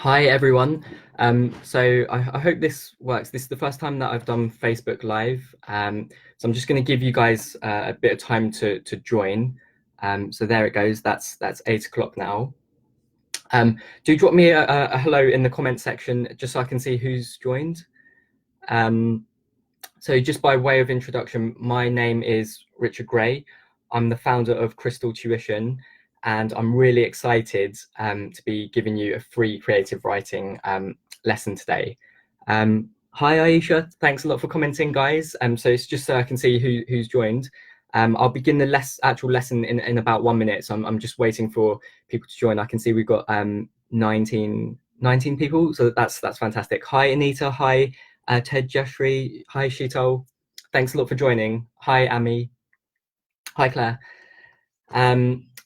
Hi everyone. I hope this works. This is the first time that I've done Facebook Live. So I'm just going to give you guys a bit of time to join. So there it goes. That's 8 o'clock now. Do drop me a hello in the comment section just so I can see who's joined. So just by way of introduction, my name is Richard Gray. I'm the founder of Crystal Tuition, and I'm really excited to be giving you a free creative writing lesson today. Hi Aisha, thanks a lot for commenting, guys. So it's just so I can see who's joined. I'll begin the actual lesson in about 1 minute, so I'm just waiting for people to join. I can see we've got 19 people, so that's fantastic. Hi Anita, hi Ted Jeffrey, hi Sheetal, thanks a lot for joining. Hi Amy, hi Claire.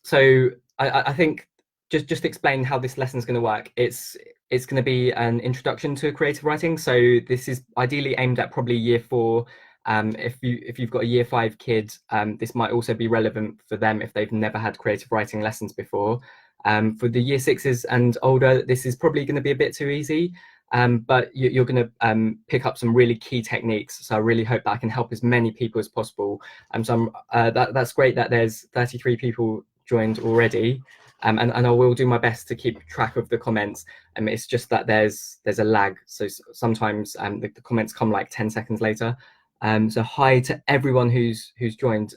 So I think just explain how this lesson is going to work. It's going to be an introduction to creative writing. So this is ideally aimed at probably year 4. If you've got a year 5 kid, this might also be relevant for them if they've never had creative writing lessons before. For the year 6s and older, this is probably going to be a bit too easy. But you're going to pick up some really key techniques. So I really hope that I can help as many people as possible. That's great that there's 33 people joined already. And I will do my best to keep track of the comments. It's just that there's a lag. So sometimes the comments come like 10 seconds later. So hi to everyone who's joined.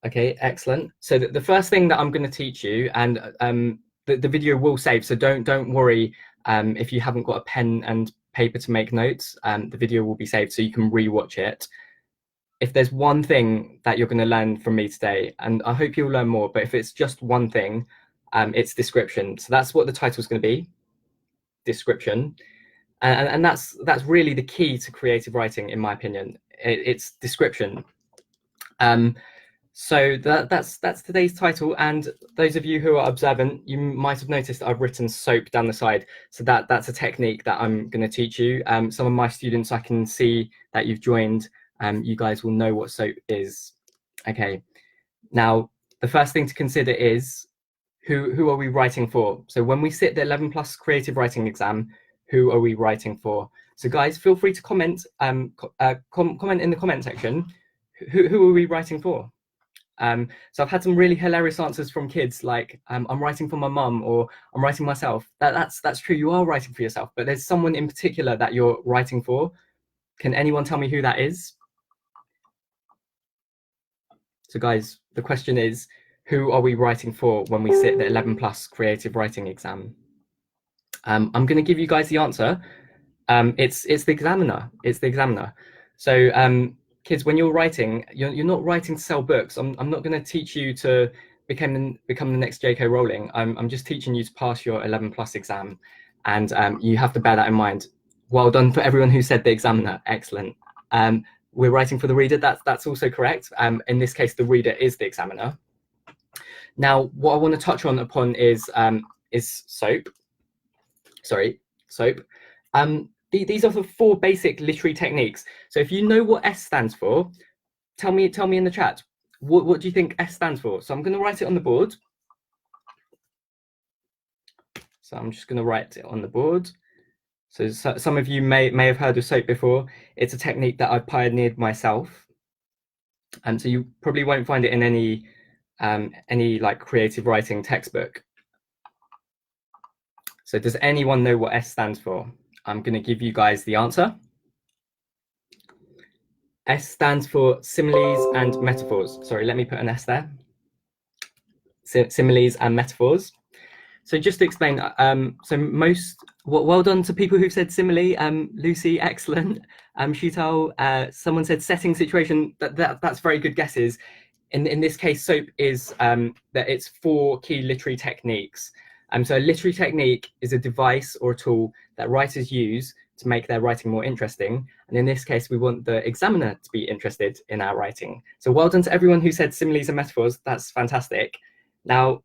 Okay, excellent. So the first thing that I'm going to teach you, and the video will save, so don't worry if you haven't got a pen and paper to make notes. The video will be saved so you can re-watch it. If there's one thing that you're going to learn from me today, and I hope you'll learn more, but if it's just one thing, it's description. So that's what the title is going to be, description. And that's really the key to creative writing, in my opinion. It's description. So that's today's title, and those of you who are observant, you might have noticed I've written soap down the side. So that's a technique that I'm going to teach you. Some of my students, I can see that you've joined. You guys will know what soap is. Okay. Now, the first thing to consider is who are we writing for? So when we sit the 11 plus creative writing exam, who are we writing for? So guys, feel free to comment comment in the comment section. Who are we writing for? So I've had some really hilarious answers from kids like I'm writing for my mum, or I'm writing myself. That's true, you are writing for yourself, but there's someone in particular that you're writing for. Can anyone tell me who that is? So guys, the question is, who are we writing for when we sit the 11 plus creative writing exam? I'm going to give you guys the answer. It's the examiner. It's the examiner. So kids, when you're writing, you're not writing to sell books. I'm not going to teach you to become the next J.K. Rowling. I'm just teaching you to pass your 11 plus exam, and you have to bear that in mind. Well done for everyone who said the examiner. Excellent. We're writing for the reader. That's also correct. In this case, the reader is the examiner. Now, what I want to touch upon is soap. Sorry, soap. These are the 4 basic literary techniques. So if you know what S stands for, tell me in the chat. What do you think S stands for? So I'm going to write it on the board. So I'm just going to write it on the board. So some of you may have heard of soap before. It's a technique that I pioneered myself. And so you probably won't find it in any like creative writing textbook. So does anyone know what S stands for? I'm going to give you guys the answer. S stands for similes and metaphors. Sorry, let me put an S there. Similes and metaphors. So just to explain, well done to people who've said simile. Lucy, excellent. Sheetal, someone said setting, situation. That's very good guesses. In this case, soap is that it's 4 key literary techniques. So a literary technique is a device or a tool that writers use to make their writing more interesting. And in this case, we want the examiner to be interested in our writing. So well done to everyone who said similes and metaphors. That's fantastic. Now,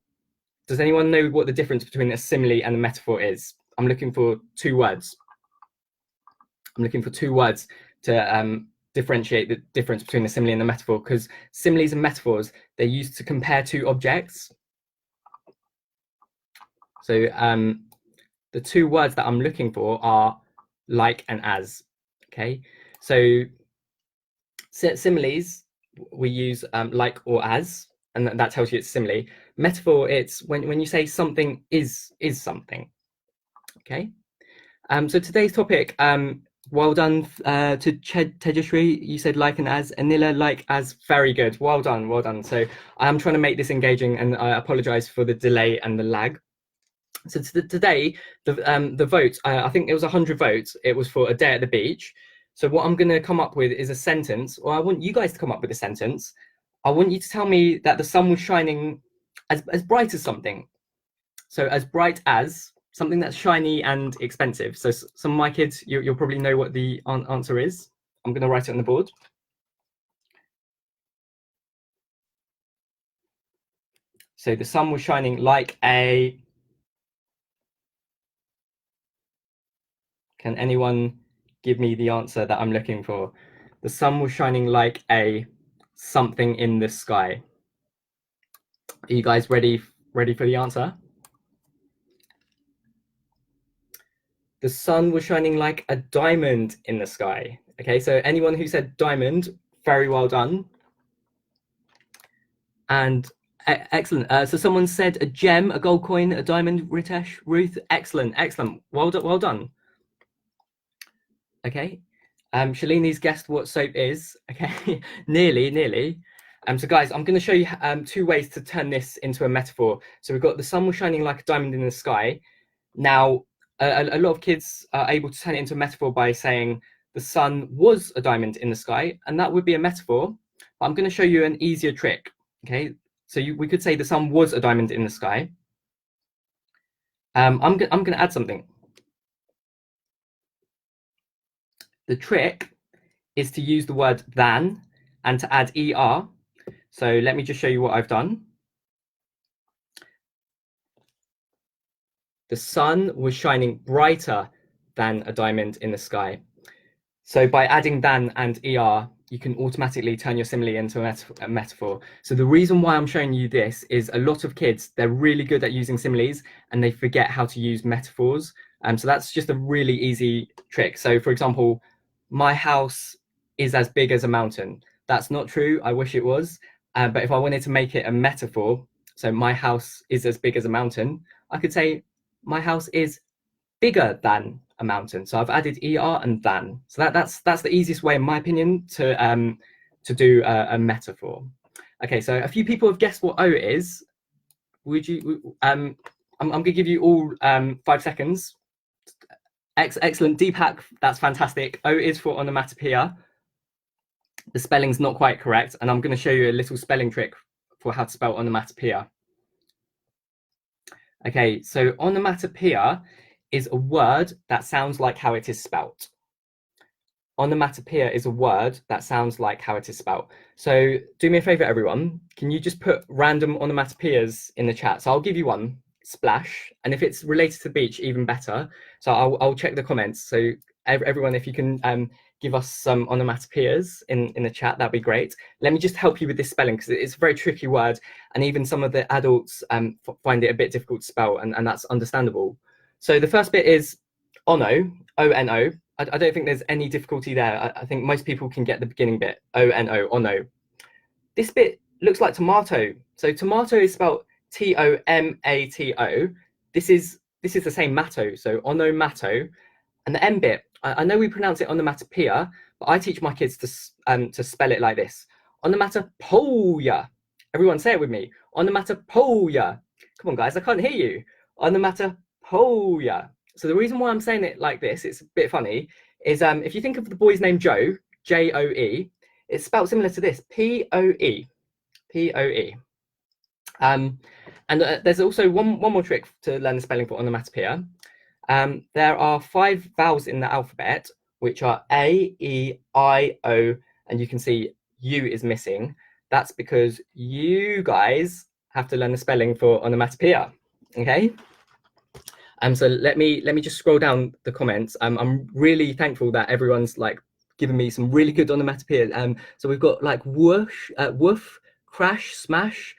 does anyone know what the difference between a simile and a metaphor is? I'm looking for 2 words. I'm looking for 2 words to differentiate the difference between the simile and the metaphor, because similes and metaphors, they're used to compare 2 objects. So the two words that I'm looking for are like and as. Okay, so similes, we use like or as, and that tells you it's simile. Metaphor, it's when you say something is something. Okay, so today's topic, well done to Tejashri. You said like and as. Anila, like as. Very good. Well done. Well done. So I'm trying to make this engaging, and I apologize for the delay and the lag. So today, the vote, I think it was 100 votes. It was for a day at the beach. So what I'm going to come up with is a sentence, or I want you guys to come up with a sentence. I want you to tell me that the sun was shining as bright as something. So as bright as something that's shiny and expensive. So some of my kids, you'll probably know what the answer is. I'm going to write it on the board. So the sun was shining like a... Can anyone give me the answer that I'm looking for? The sun was shining like a something in the sky. Are you guys ready for the answer? The sun was shining like a diamond in the sky. Okay, so anyone who said diamond, very well done. And excellent. So someone said a gem, a gold coin, a diamond. Ritesh, Ruth, excellent, excellent. Well done, well done. Okay. Shalini's guessed what soap is. Okay, nearly. So guys, I'm going to show you two ways to turn this into a metaphor. So we've got the sun was shining like a diamond in the sky. Now, a lot of kids are able to turn it into a metaphor by saying the sun was a diamond in the sky, and that would be a metaphor. But I'm going to show you an easier trick. Okay, so we could say the sun was a diamond in the sky. I'm going to add something. The trick is to use the word than and to add er. So let me just show you what I've done. The sun was shining brighter than a diamond in the sky. So by adding than and er, you can automatically turn your simile into a metaphor. So the reason why I'm showing you this is a lot of kids, they're really good at using similes and they forget how to use metaphors. So that's just a really easy trick. So for example, my house is as big as a mountain. That's not true. I wish it was. But if I wanted to make it a metaphor, so my house is as big as a mountain, I could say my house is bigger than a mountain. So I've added er and than. So that's the easiest way, in my opinion, to do a metaphor. Okay, so a few people have guessed what O is. Would you? I'm going to give you all 5 seconds. Excellent, Deepak. That's fantastic. O is for onomatopoeia. The spelling's not quite correct, and I'm going to show you a little spelling trick for how to spell onomatopoeia. Okay, so onomatopoeia is a word that sounds like how it is spelt. Onomatopoeia is a word that sounds like how it is spelt. So do me a favor, everyone. Can you just put random onomatopoeias in the chat? So I'll give you one, splash. And if it's related to the beach, even better. So I'll check the comments. So everyone, if you can give us some onomatopoeias in the chat, that'd be great. Let me just help you with this spelling because it's a very tricky word. And even some of the adults find it a bit difficult to spell, and that's understandable. So the first bit is ono, O-N-O. I don't think there's any difficulty there. I think most people can get the beginning bit, O-N-O, ono. This bit looks like tomato. So tomato is spelled T-O-M-A-T-O. This is the same matto, so onomato. And the M bit, I know we pronounce it onomatopoeia, but I teach my kids to spell it like this. Onomatopoeia. Everyone say it with me. Onomatopoeia. Come on, guys, I can't hear you. Onomatopoeia. So the reason why I'm saying it like this, it's a bit funny, is if you think of the boy's name Joe, J-O-E, it's spelled similar to this, P-O-E, P-O-E. And there's also one more trick to learn the spelling for onomatopoeia. There are 5 vowels in the alphabet, which are A, E, I, O, and you can see U is missing. That's because you guys have to learn the spelling for onomatopoeia, okay? So let me just scroll down the comments. I'm really thankful that everyone's like giving me some really good onomatopoeia. So we've got like whoosh, woof, crash, smash,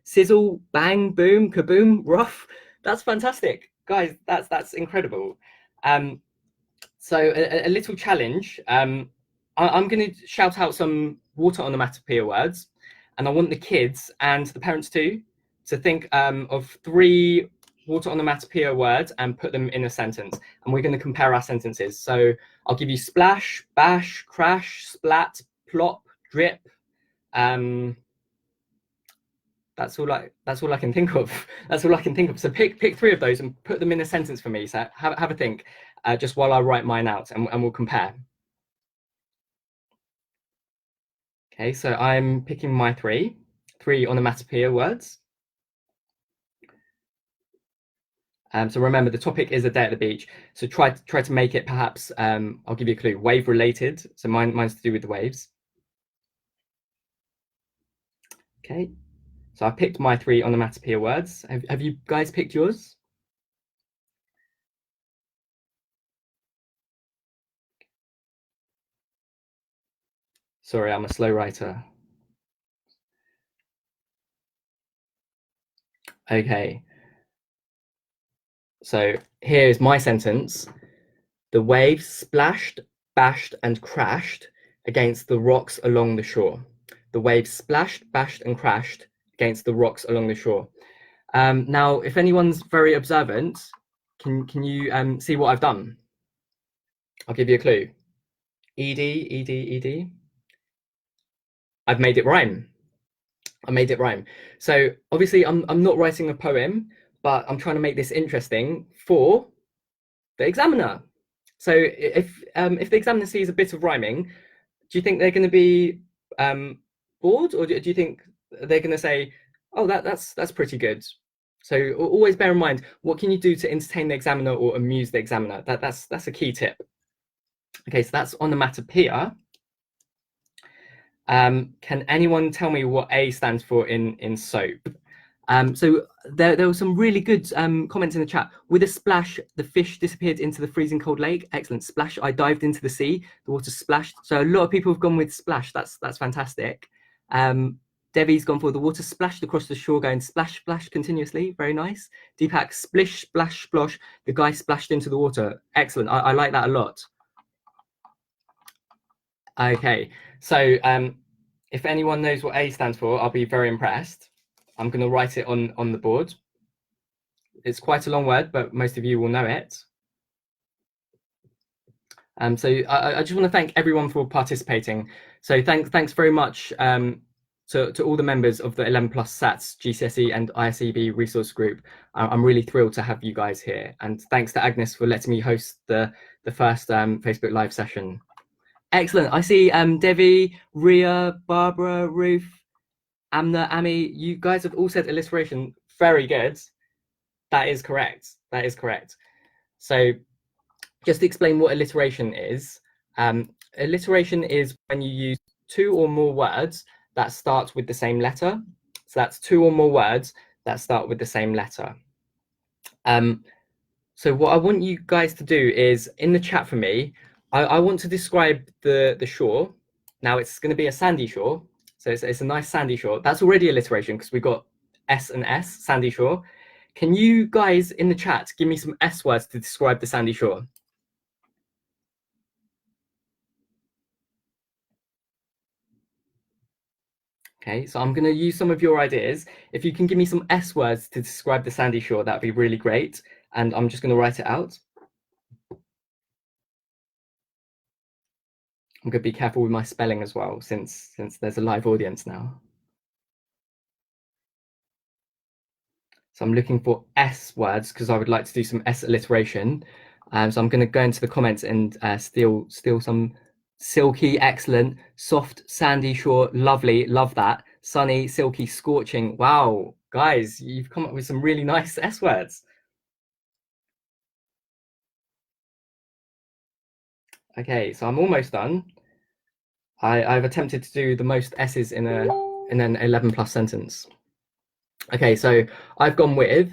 sizzle, bang, boom, kaboom, rough. That's fantastic. guys, that's incredible. So a little challenge. I'm going to shout out some water onomatopoeia words, and I want the kids and the parents too to think of 3 water onomatopoeia words and put them in a sentence. And we're going to compare our sentences. So I'll give you splash, bash, crash, splat, plop, drip. That's all I can think of. That's all I can think of. So pick 3 of those and put them in a sentence for me. So have a think, just while I write mine out, and we'll compare. Okay, so I'm picking my three onomatopoeia words. So remember, the topic is a day at the beach. So try to make it perhaps. I'll give you a clue. Wave related. So mine's to do with the waves. Okay. So I picked my 3 onomatopoeia words. Have you guys picked yours? Sorry, I'm a slow writer. Okay. So here's my sentence. The waves splashed, bashed, and crashed against the rocks along the shore. The waves splashed, bashed, and crashed against the rocks along the shore. Now, if anyone's very observant, can you see what I've done? I'll give you a clue. Ed, ed, ed. I've made it rhyme. I made it rhyme. So obviously, I'm not writing a poem, but I'm trying to make this interesting for the examiner. So if the examiner sees a bit of rhyming, do you think they're going to be bored, or do you think they're going to say, "Oh, that's pretty good"? So always bear in mind, what can you do to entertain the examiner or amuse the examiner? That's a key tip. Okay, so that's onomatopoeia. Can anyone tell me what A stands for in soap? So there were some really good comments in the chat. With a splash, the fish disappeared into the freezing cold lake. Excellent. Splash, I dived into the sea. The water splashed. So a lot of people have gone with splash. That's fantastic. Devi's gone for the water splashed across the shore, going splash, splash continuously. Very nice. Deepak, splish, splash, splosh. The guy splashed into the water. Excellent. I like that a lot. Okay, so if anyone knows what A stands for, I'll be very impressed. I'm going to write it on the board. It's quite a long word, but most of you will know it. So I just want to thank everyone for participating. So thanks very much to all the members of the 11 Plus SATs, GCSE and ISEB resource group. I'm really thrilled to have you guys here. And thanks to Agnes for letting me host the first Facebook Live session. Excellent. I see Devi, Ria, Barbara, Ruth, Amna, Ami. You guys have all said alliteration. Very good. That is correct. That is correct. So just to explain what alliteration is. Alliteration is when you use 2 or more words that start with the same letter. So that's 2 or more words that start with the same letter. So what I want you guys to do is, in the chat for me, I want to describe the shore. Now it's going to be a sandy shore. So it's a nice sandy shore. That's already alliteration because we've got S and S, sandy shore. Can you guys in the chat give me some S words to describe the sandy shore? Okay, so I'm going to use some of your ideas. If you can give me some S words to describe the sandy shore, that'd be really great. And I'm just going to write it out. I'm going to be careful with my spelling as well, since there's a live audience now. So I'm looking for S words because I would like to do some S alliteration. So I'm going to go into the comments and steal some. Silky, excellent. Soft, sandy shore, lovely, love that. Sunny, silky, scorching. Wow, guys, you've come up with some really nice S words. Okay, so I'm almost done. I've attempted to do the most S's in an 11 plus sentence. Okay, so I've gone with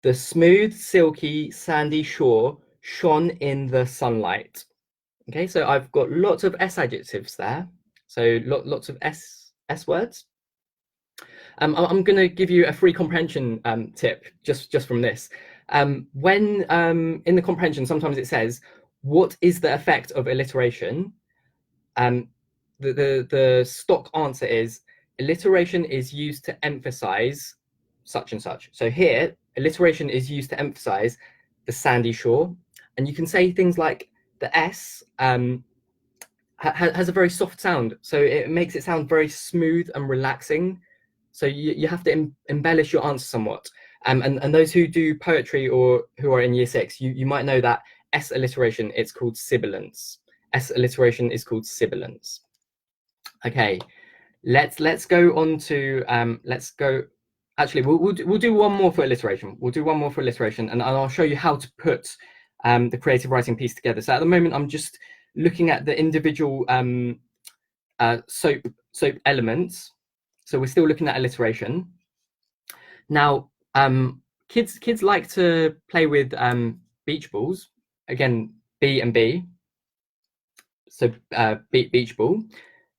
the smooth, silky, sandy shore shone in the sunlight. Okay, so I've got lots of S adjectives there. So lots of S words. I'm going to give you a free comprehension tip just from this. When in the comprehension, sometimes it says, what is the effect of alliteration? The stock answer is, alliteration is used to emphasize such and such. So here, alliteration is used to emphasize the sandy shore. And you can say things like the S has a very soft sound. So it makes it sound very smooth and relaxing. So you have to embellish your answer somewhat. And those who do poetry or who are in year 6, you might know that S alliteration, it's called sibilance. S alliteration is called sibilance. Okay, let's go on to let's go. Actually, we'll do one more for alliteration. We'll do one more for alliteration, and I'll show you how to put the creative writing piece together. So at the moment, I'm just looking at the individual soap elements. So we're still looking at alliteration. Now, kids like to play with beach balls. Again, B and B. So beach ball.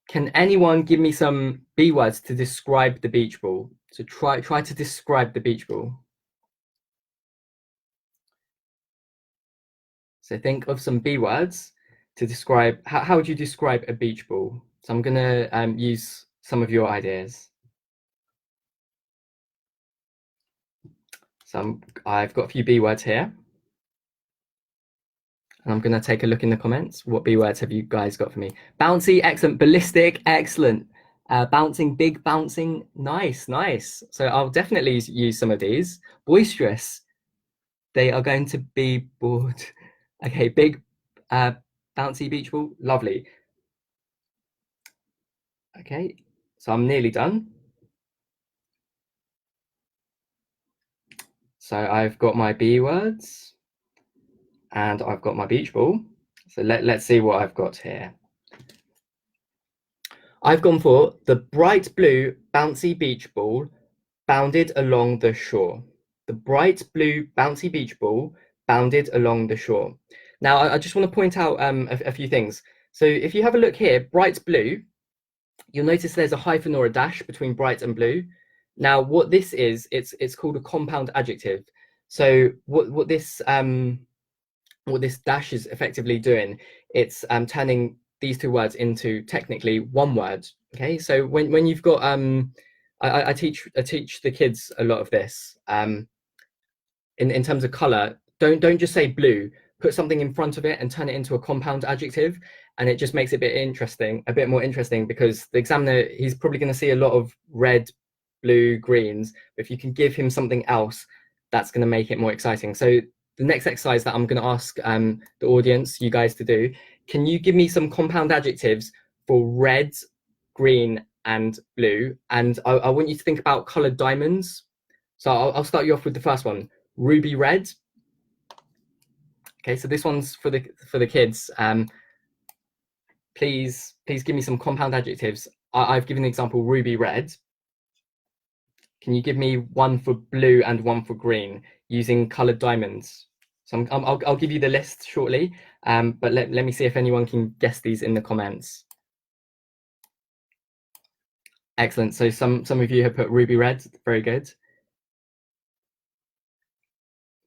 Can anyone give me some B words to describe the beach ball? So try to describe the beach ball. So think of some B words to describe. How would you describe a beach ball? So I'm gonna use some of your ideas. So I've got a few B words here. And I'm gonna take a look in the comments. What B words have you guys got for me? Bouncy, excellent. Ballistic, excellent. Bouncing, big bouncing, nice. So I'll definitely use some of these. Boisterous, they are going to be bored. Okay, big, bouncy beach ball, lovely. Okay, so I'm nearly done. So I've got my B words and I've got my beach ball. So let's see what I've got here. I've gone for the bright blue bouncy beach ball bounded along the shore. The bright blue bouncy beach ball bounded along the shore. Now, I just want to point out a few things. So if you have a look here, bright blue, you'll notice there's a hyphen or a dash between bright and blue. Now, what this is, it's called a compound adjective. So what this dash is effectively doing, it's turning these two words into technically one word. Okay, so when you've got I teach the kids a lot of this in terms of color. Don't just say blue. Put something in front of it and turn it into a compound adjective, and it just makes it a bit more interesting, because the examiner, he's probably going to see a lot of red, blue, greens. But if you can give him something else, that's going to make it more exciting. So the next exercise that I'm going to ask the audience, you guys, to do, can you give me some compound adjectives for red, green, and blue? And I want you to think about colored diamonds. So I'll start you off with the first one, ruby red. Okay, so this one's for the kids. Please give me some compound adjectives. I've given the example ruby red. Can you give me one for blue and one for green using colored diamonds? So I'll give you the list shortly, but let me see if anyone can guess these in the comments. Excellent. So some of you have put ruby red. Very good.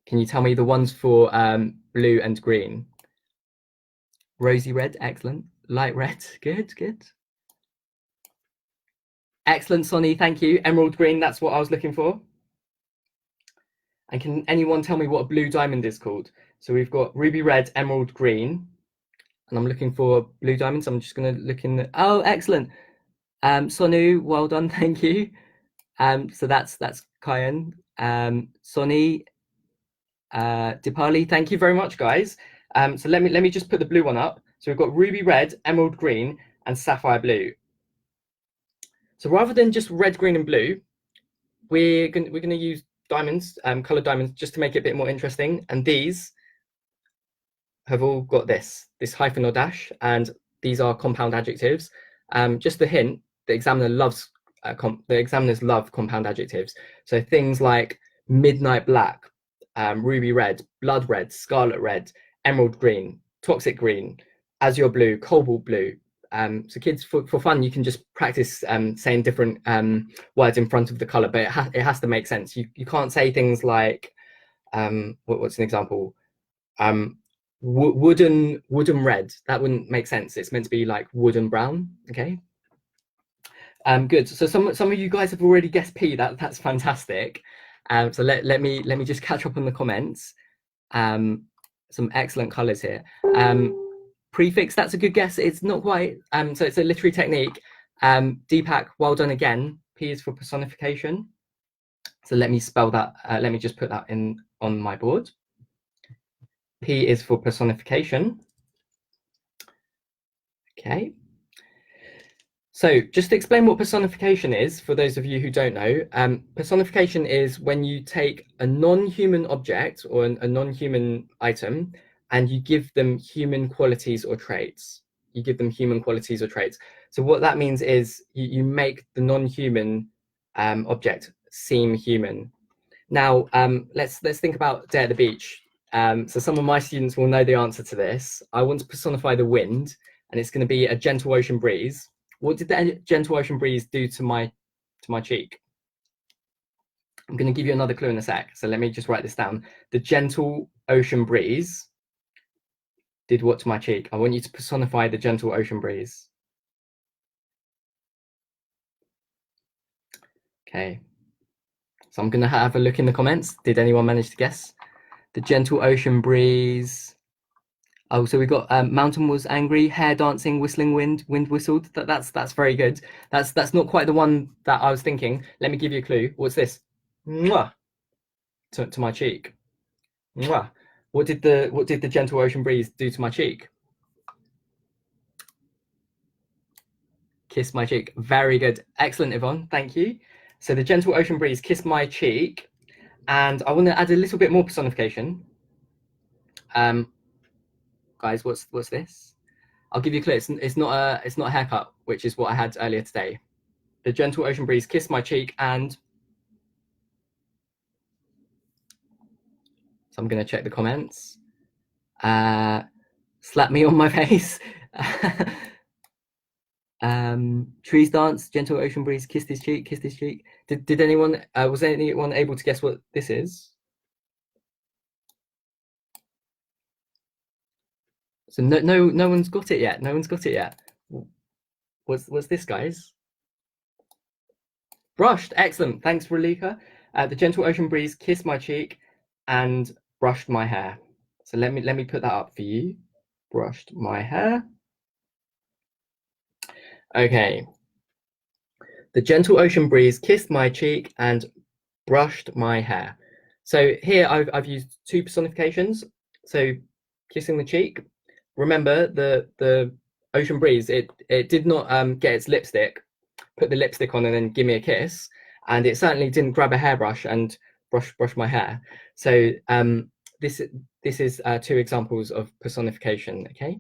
Can you tell me the ones for blue and green? Rosy red, excellent. Light red, good. Excellent, Sonny, thank you. Emerald green, that's what I was looking for. And can anyone tell me what a blue diamond is called? So we've got ruby red, emerald green, and I'm looking for blue diamonds. I'm just going to look in the... Oh, excellent. Sonu, well done, thank you. So that's Kyan. Sonny, Dipali, thank you very much, guys. So let me just put the blue one up. So we've got ruby red, emerald green, and sapphire blue. So rather than just red, green, and blue, we're gonna use diamonds, colored diamonds, just to make it a bit more interesting. And these have all got this hyphen or dash, and these are compound adjectives. Just a hint: the examiners love compound adjectives. So things like midnight black, ruby red, blood red, scarlet red, emerald green, toxic green, azure blue, cobalt blue. So kids, for fun, you can just practice saying different words in front of the color, but it has to make sense. You can't say things like What's an example? Wooden red. That wouldn't make sense. It's meant to be like wooden brown. Okay. Good. So some of you guys have already guessed P. That's fantastic. So let me just catch up on the comments. Some excellent colours here. Prefix. That's a good guess. It's not quite. So it's a literary technique. Deepak, well done again. P is for personification. So let me spell that. Let me just put that in on my board. P is for personification. Okay. So just to explain what personification is, for those of you who don't know, personification is when you take a non-human object or a non-human item and you give them human qualities or traits. You give them human qualities or traits. So what that means is you make the non-human object seem human. Now, let's think about Day at the Beach. So some of my students will know the answer to this. I want to personify the wind, and it's going to be a gentle ocean breeze. What did the gentle ocean breeze do to my cheek? I'm going to give you another clue in a sec. So let me just write this down. The gentle ocean breeze did what to my cheek? I want you to personify the gentle ocean breeze. Okay. So I'm going to have a look in the comments. Did anyone manage to guess? The gentle ocean breeze. Oh, so we got mountain was angry, hair dancing, whistling wind, wind whistled. That's very good. That's not quite the one that I was thinking. Let me give you a clue. What's this? Mwah. To my cheek. Mwah. What did the gentle ocean breeze do to my cheek? Kiss my cheek. Very good. Excellent, Yvonne. Thank you. So the gentle ocean breeze kissed my cheek, and I want to add a little bit more personification. Guys, what's this? I'll give you a clue. It's not a haircut, which is what I had earlier today. The gentle ocean breeze kissed my cheek, and so I'm going to check the comments. Slap me on my face. Trees dance, gentle ocean breeze kissed his cheek, kissed his cheek. Did anyone was anyone able to guess what this is? So no one's got it yet. No one's got it yet. What's this, guys? Brushed. Excellent. Thanks, Relika. The gentle ocean breeze kissed my cheek and brushed my hair. So let me put that up for you. Brushed my hair. Okay. The gentle ocean breeze kissed my cheek and brushed my hair. So here I've used two personifications. So kissing the cheek. Remember the ocean breeze, it did not get its lipstick, put the lipstick on and then give me a kiss, and it certainly didn't grab a hairbrush and brush my hair. So this is two examples of personification. Okay.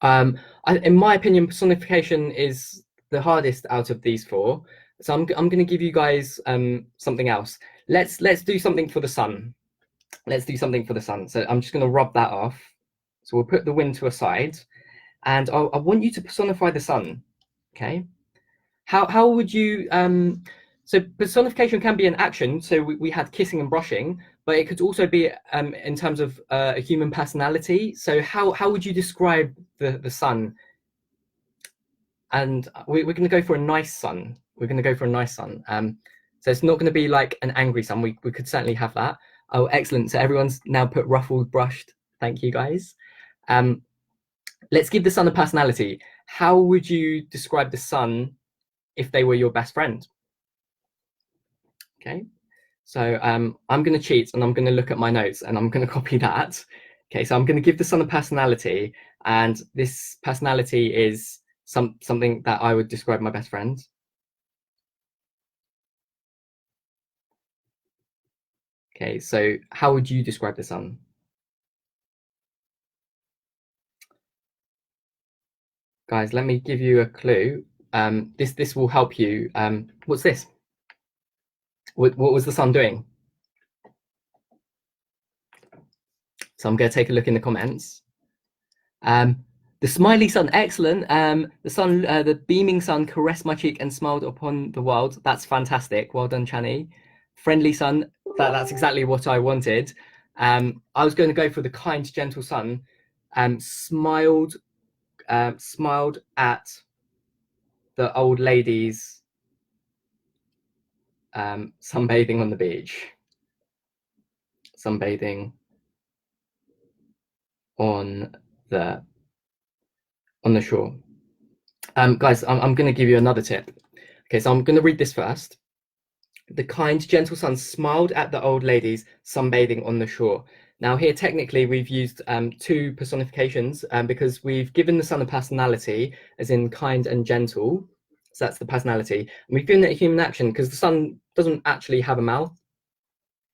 In my opinion, personification is the hardest out of these four. So I'm going to give you guys something else. Let's do something for the sun. Let's do something for the sun. So I'm just going to rub that off. So we'll put the wind to a side, and I want you to personify the sun. Okay. How would you? So personification can be an action. So we had kissing and brushing, but it could also be in terms of a human personality. So how would you describe the sun? And we're going to go for a nice sun. We're going to go for a nice sun. So it's not going to be like an angry sun. We could certainly have that. Oh, excellent. So everyone's now put ruffled, brushed. Thank you, guys. Let's give the sun a personality. How would you describe the sun if they were your best friend? Okay. So I'm going to cheat and I'm going to look at my notes and I'm going to copy that. Okay, so I'm going to give the sun a personality, and this personality is something that I would describe my best friend. Okay, so how would you describe the sun? Guys, let me give you a clue. This will help you. What's this? What was the sun doing? So I'm going to take a look in the comments. The smiley sun, excellent. The sun, the beaming sun caressed my cheek and smiled upon the world. That's fantastic. Well done, Chani. Friendly sun, That's exactly what I wanted. I was going to go for the kind, gentle sun. Smiled at the old ladies sunbathing on the beach. Sunbathing on the shore. Guys, I'm going to give you another tip. Okay, so I'm going to read this first. The kind, gentle sun smiled at the old ladies sunbathing on the shore. Now here, technically, we've used two personifications because we've given the sun a personality, as in kind and gentle. So that's the personality. And we've given it a human action because the sun doesn't actually have a mouth.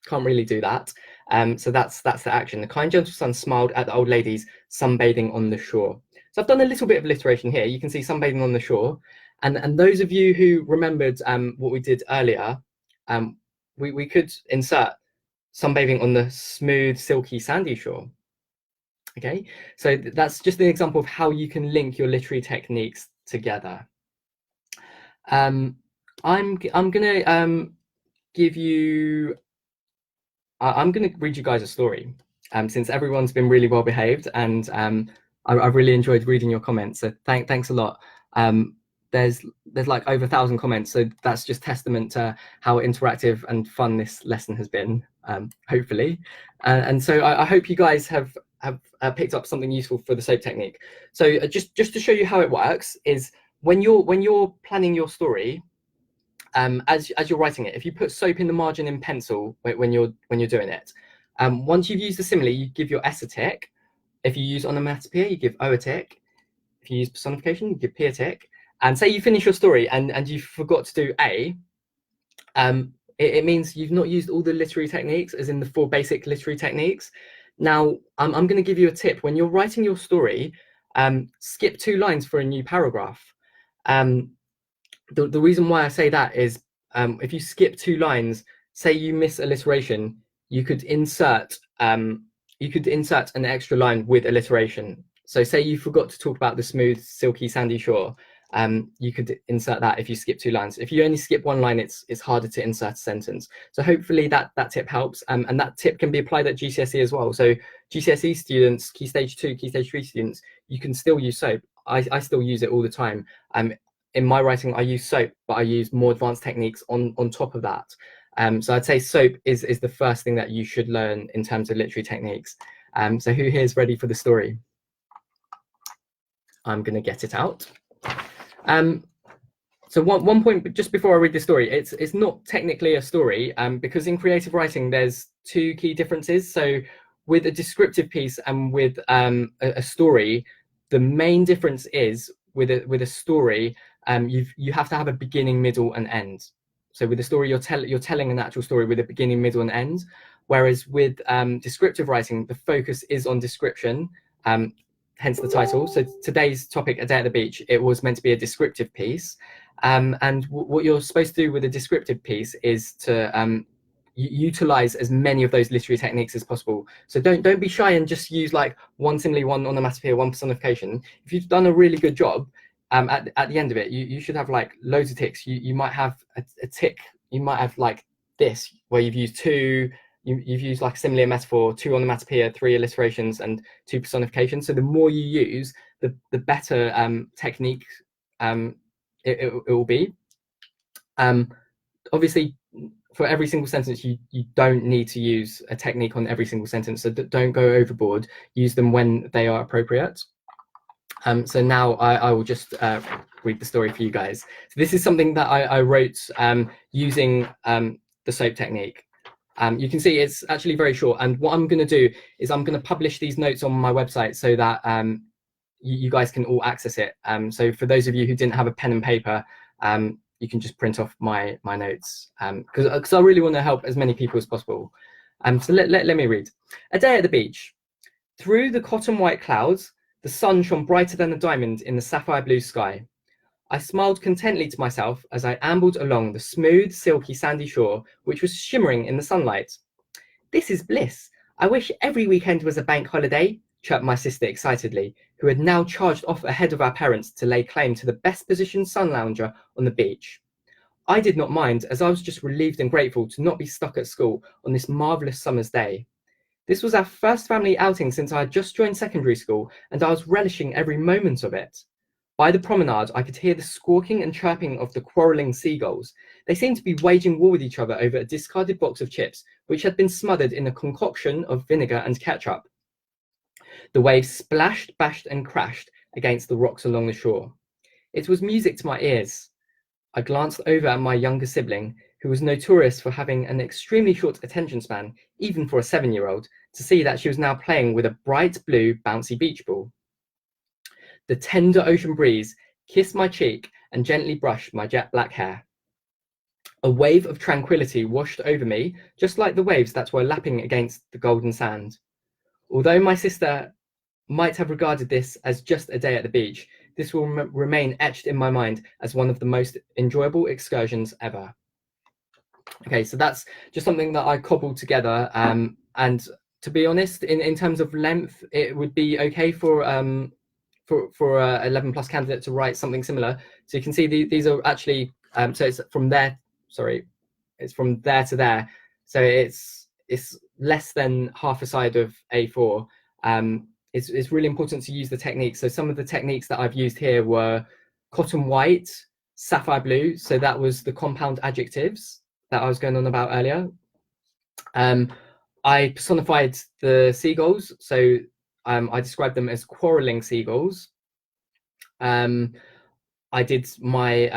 Can't really do that. So that's the action. The kind, gentle sun smiled at the old ladies sunbathing on the shore. So I've done a little bit of alliteration here. You can see sunbathing on the shore. And those of you who remembered what we did earlier, we could insert sunbathing on the smooth, silky, sandy shore. Okay, so that's just an example of how you can link your literary techniques together. I'm gonna give you. I'm gonna read you guys a story. Since everyone's been really well behaved, and I've really enjoyed reading your comments. So thanks a lot. There's like over 1,000 comments, so that's just testament to how interactive and fun this lesson has been, hopefully. And so I hope you guys have picked up something useful for the SOAP technique. So just to show you how it works is when you're planning your story, as you're writing it, if you put SOAP in the margin in pencil when you're doing it, once you've used the simile, you give your S a tick. If you use onomatopoeia, you give O a tick. If you use personification, you give P a tick. And say you finish your story and you forgot to do A, it means you've not used all the literary techniques, as in the 4 basic literary techniques. Now, I'm going to give you a tip. When you're writing your story, skip 2 lines for a new paragraph. The reason why I say that is if you skip 2 lines, say you miss alliteration, you could insert an extra line with alliteration. So say you forgot to talk about the smooth, silky, sandy shore. You could insert that if you skip 2 lines. If you only skip 1 line, it's harder to insert a sentence. So hopefully that tip helps, and that tip can be applied at GCSE as well. So GCSE students, Key Stage 2, Key Stage 3 students, you can still use SOAP. I still use it all the time. In my writing, I use SOAP, but I use more advanced techniques on top of that. So I'd say SOAP is the first thing that you should learn in terms of literary techniques. So who here is ready for the story? I'm going to get it out. So one point just before I read the story, it's not technically a story because in creative writing there's 2 key differences. So with a descriptive piece and with a story, the main difference is with a story, you have to have a beginning, middle, and end. So with a story, you're telling an actual story with a beginning, middle, and end. Whereas with descriptive writing, the focus is on description. Hence the title. So today's topic, A Day at the Beach, it was meant to be a descriptive piece. And what you're supposed to do with a descriptive piece is to utilize as many of those literary techniques as possible. So don't be shy and just use like 1 simile, 1 onomatopoeia, 1 personification. If you've done a really good job, at the end of it, you should have like loads of ticks. You might have a tick. You might have like this, where you've used 2. You've used like Simile and Metaphor, 2 onomatopoeia, 3 alliterations, and 2 personifications. So the more you use, the better technique it will be. Obviously, for every single sentence, you don't need to use a technique on every single sentence. So don't go overboard. Use them when they are appropriate. So now I will just read the story for you guys. So this is something that I wrote using the SOAP technique. You can see it's actually very short, and what I'm going to do is I'm going to publish these notes on my website so that you guys can all access it. So for those of you who didn't have a pen and paper, you can just print off my notes because I really want to help as many people as possible. So let me read. A day at the beach. Through the cotton white clouds, the sun shone brighter than a diamond in the sapphire blue sky. I smiled contentedly to myself as I ambled along the smooth, silky, sandy shore, which was shimmering in the sunlight. This is bliss. I wish every weekend was a bank holiday, chirped my sister excitedly, who had now charged off ahead of our parents to lay claim to the best positioned sun lounger on the beach. I did not mind, as I was just relieved and grateful to not be stuck at school on this marvellous summer's day. This was our first family outing since I had just joined secondary school, and I was relishing every moment of it. By the promenade, I could hear the squawking and chirping of the quarrelling seagulls. They seemed to be waging war with each other over a discarded box of chips, which had been smothered in a concoction of vinegar and ketchup. The waves splashed, bashed, and crashed against the rocks along the shore. It was music to my ears. I glanced over at my younger sibling, who was notorious for having an extremely short attention span, even for a 7-year-old, to see that she was now playing with a bright blue bouncy beach ball. The tender ocean breeze kissed my cheek and gently brushed my jet black hair. A wave of tranquility washed over me, just like the waves that were lapping against the golden sand. Although my sister might have regarded this as just a day at the beach, this will remain etched in my mind as one of the most enjoyable excursions ever. Okay, so that's just something that I cobbled together. And to be honest, in terms of length, it would be okay for a 11 plus candidate to write something similar. So you can see these are actually so it's from there. Sorry, it's from there to there. So it's less than half a side of A4. It's really important to use the techniques. So some of the techniques that I've used here were cotton white, sapphire blue. So that was the compound adjectives that I was going on about earlier. I personified the seagulls. So I described them as quarreling seagulls. I did my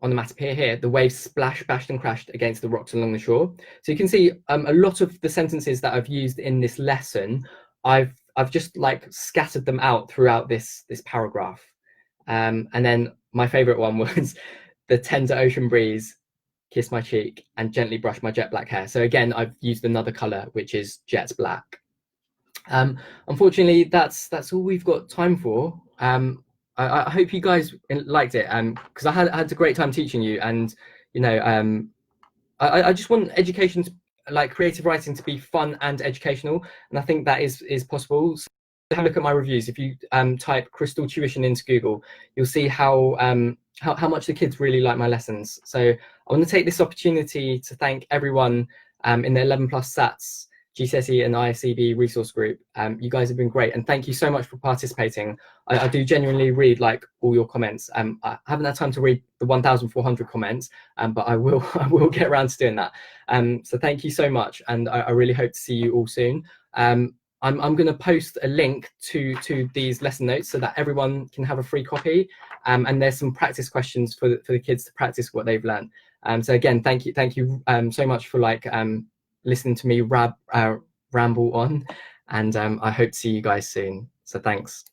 onomatopoeia here. The waves splashed, bashed, and crashed against the rocks along the shore. So you can see a lot of the sentences that I've used in this lesson, I've just like scattered them out throughout this paragraph. And then my favorite one was the tender ocean breeze kissed my cheek and gently brushed my jet black hair. So again, I've used another color, which is jet black. Unfortunately, that's all we've got time for. I hope you guys liked it, because I had a great time teaching you, and you know, I just want education, like creative writing, to be fun and educational, and I think that is possible. So have a look at my reviews. If you type Crystal Tuition into Google, you'll see how much the kids really like my lessons. So I want to take this opportunity to thank everyone in the 11 plus SATs GCSE and IFCB resource group. You guys have been great, and thank you so much for participating. I do genuinely read like all your comments. I haven't had time to read the 1,400 comments, but I will get around to doing that. So thank you so much, and I really hope to see you all soon. I'm going to post a link to these lesson notes so that everyone can have a free copy, and there's some practice questions for the kids to practice what they've learned. So again, thank you so much for like listening to me ramble on, and I hope to see you guys soon. So thanks.